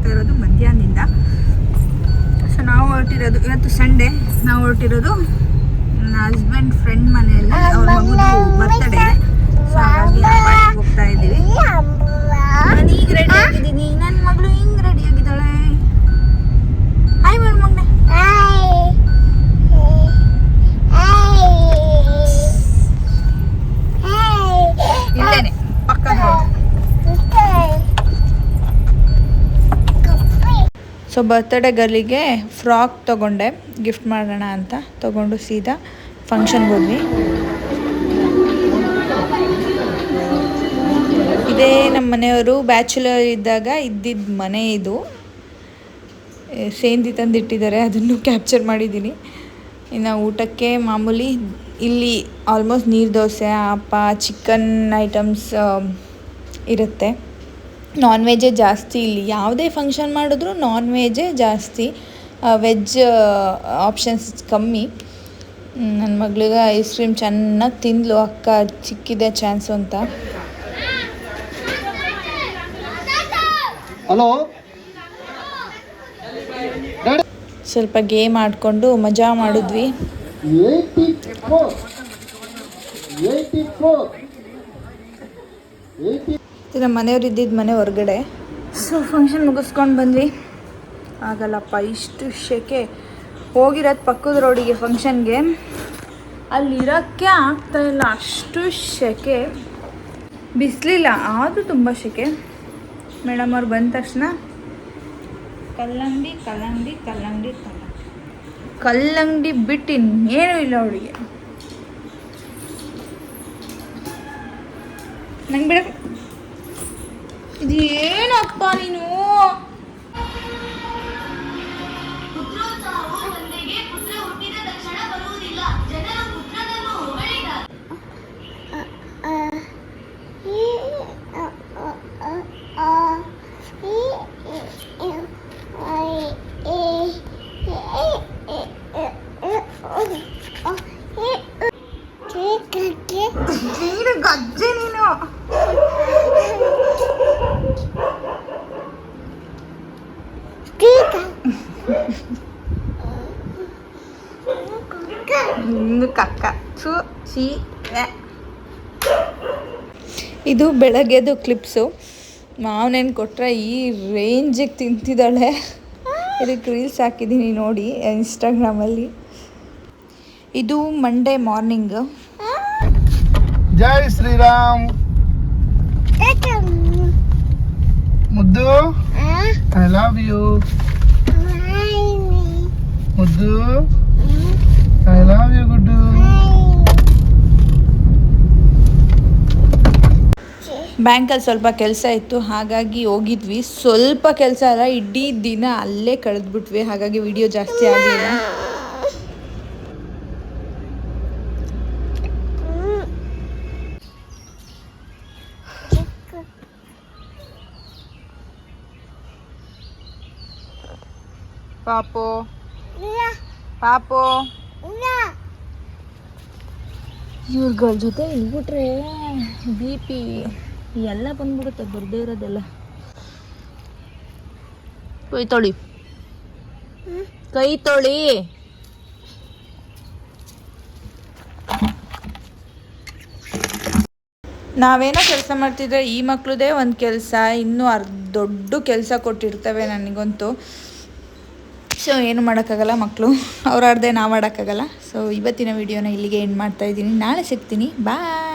ಮಾಡ್ತಾ ಇರೋದು ಮಧ್ಯಾಹ್ನದಿಂದ. ಸೊ ನಾವು ಹೊರಟಿರೋದು ಇವತ್ತು ಸಂಡೇ. ನಾವು ಹೊರಟಿರೋದು ನನ್ನ ಹಸ್ಬೆಂಡ್ ಫ್ರೆಂಡ್ ಮನೆಯಲ್ಲಿ ಅವ್ರ ಮಗುದು ಬರ್ತಡೇ. ಸೊ ಹಾಗಾಗಿ ಹೋಗ್ತಾ ಇದ್ದೀವಿ. ನಾನು ಈಗ ರೆಡಿ ಆಗಿದ್ದೀನಿ. ನನ್ನ ಮಗಳು ಹಿಂಗೆ ರೆಡಿ ಆಗಿದ್ದಾಳೆ. ಹಾಯ್ ಮಾಡು ಮಗನೆ. ಇಲ್ಲೇನೆ ಪಕ್ಕದ ರೋಡ್. ಸೊ ಬರ್ತ್ಡೇ ಗರ್ಲಿಗೆ ಫ್ರಾಕ್ ತೊಗೊಂಡೆ, ಗಿಫ್ಟ್ ಮಾಡೋಣ ಅಂತ ತೊಗೊಂಡು ಸೀದಾ ಫಂಕ್ಷನ್ಗೆ ಹೋದ್ವಿ. ಇದೇ ನಮ್ಮ ಮನೆಯವರು ಬ್ಯಾಚುಲರ್ ಇದ್ದಾಗ ಇದ್ದಿದ್ದ ಮನೆ ಇದು. ಸೇಂದಿ ತಂದಿಟ್ಟಿದ್ದಾರೆ, ಅದನ್ನು ಕ್ಯಾಪ್ಚರ್ ಮಾಡಿದ್ದೀನಿ. ಇನ್ನು ಊಟಕ್ಕೆ ಮಾಮೂಲಿ ಇಲ್ಲಿ ಆಲ್ಮೋಸ್ಟ್ ನೀರು ದೋಸೆ, ಅಪ್ಪ, ಚಿಕನ್ ಐಟಮ್ಸ್ ಇರುತ್ತೆ. ನಾನ್ ವೆಜ್ಜೇ ಜಾಸ್ತಿ ಇಲ್ಲಿ. ಯಾವುದೇ ಫಂಕ್ಷನ್ ಮಾಡಿದ್ರು ನಾನ್ ವೆಜ್ಜೇ ಜಾಸ್ತಿ, ವೆಜ್ ಆಪ್ಷನ್ಸ್ ಕಮ್ಮಿ. ನನ್ನ ಮಗಳಿಗೆ ಐಸ್ ಕ್ರೀಮ್ ಚೆನ್ನಾಗಿ ತಿಂದ್ಲು ಅಕ್ಕ, ಚಿಕ್ಕಿದೆ ಚಾನ್ಸು ಅಂತ. ಹಲೋ, ಸ್ವಲ್ಪ ಗೇಮ್ ಆಡಿಕೊಂಡು ಮಜಾ ಮಾಡಿದ್ವಿ. ನಮ್ಮ ಮನೆಯವ್ರು ಇದ್ದಿದ್ದು ಮನೆ ಹೊರಗಡೆ. ಸೊ ಫಂಕ್ಷನ್ ಮುಗಿಸ್ಕೊಂಡು ಬಂದ್ವಿ. ಆಗಲ್ಲಪ್ಪ, ಇಷ್ಟು ಸೆಕೆ. ಹೋಗಿರೋದು ಪಕ್ಕದ ರೋಡಿಗೆ ಫಂಕ್ಷನ್ಗೆ, ಅಲ್ಲಿರೋಕ್ಕೆ ಆಗ್ತಾಯಿಲ್ಲ, ಅಷ್ಟು ಸೆಕೆ. ಬಿಸಿಲಿಲ್ಲ ಆದರೂ ತುಂಬ ಸೆಕೆ. ಮೇಡಮ್ ಅವ್ರು ಬಂದ ತಕ್ಷಣ ಕಲ್ಲಂಗಡಿ ಕಲ್ಲಂಗಡಿ ಕಲ್ಲಂಗಡಿ ಕಲ್ಲಂಗಡಿ ಬಿಟ್ಟು ಇನ್ನೇನು ಇಲ್ಲ ಅವಳಿಗೆ. ನಂಗೆ ಬಿಡ, ಇದು ಏನಪ್ಪ ನೀನು? ಗಜ್ಜೆ ನೀನು. ಕಕ್ಕ ಇದು ಬೆಳಗ್ಗೆದು ಕ್ಲಿಪ್ಸು. ಮಾವನೇನು ಕೊಟ್ಟರೆ ಈ ರೇಂಜಿಗೆ ತಿಂತಿದ್ದಾಳೆ. ಇದಕ್ಕೆ ರೀಲ್ಸ್ ಹಾಕಿದ್ದೀನಿ ನೋಡಿ ಇನ್ಸ್ಟಾಗ್ರಾಮಲ್ಲಿ. ಇದು ಮಂಡೇ ಮಾರ್ನಿಂಗ್. ಜೈ ಶ್ರೀರಾಮ್. ಮುದ್ದು, ಐ ಲವ್ ಯು. ಮುದ್ದು, ಐ ಲವ್ ಯು ಗುಡ್ಡು. ಬ್ಯಾಂಕಲ್ಲಿ ಸ್ವಲ್ಪ ಕೆಲಸ ಇತ್ತು, ಹಾಗಾಗಿ ಹೋಗಿದ್ವಿ. ಸ್ವಲ್ಪ ಕೆಲಸ ಅಲ್ಲ, ಇಡೀ ದಿನ ಅಲ್ಲೇ ಕಳೆದ್ಬಿಟ್ವಿ. ಹಾಗಾಗಿ ವಿಡಿಯೋ ಜಾಸ್ತಿ ಆಗಲಿಲ್ಲ. ಪಾಪು ಪಾಪು ಇವ್ರಗಳ ಜೊತೆ ಇಲ್ಬಿಟ್ರೆ BP ಎಲ್ಲ ಬಂದ್ಬಿಡುತ್ತೆ, ಬರ್ದೇ ಇರೋದೆಲ್ಲ. ಕೈ ತೊಳಿ, ಕೈ ತೊಳಿ. ನಾವೇನೋ ಕೆಲಸ ಮಾಡ್ತಿದ್ರೆ ಈ ಮಕ್ಳದೇ ಒಂದು ಕೆಲಸ ಇನ್ನೂ ದೊಡ್ಡ ಕೆಲಸ ಕೊಟ್ಟಿರ್ತವೆ ನನಗಂತೂ. ಸೊ ಏನು ಮಾಡೋಕ್ಕಾಗಲ್ಲ, ಮಕ್ಕಳು ಅವ್ರಾಡ್ದೆ ನಾವು ಆಡೋಕ್ಕಾಗಲ್ಲ. ಸೊ ಇವತ್ತಿನ ವಿಡಿಯೋನ ಇಲ್ಲಿಗೆ ಎಂಡ್ ಮಾಡ್ತಾಯಿದ್ದೀನಿ. ನಾಳೆ ಸಿಗ್ತೀನಿ. ಬಾಯ್.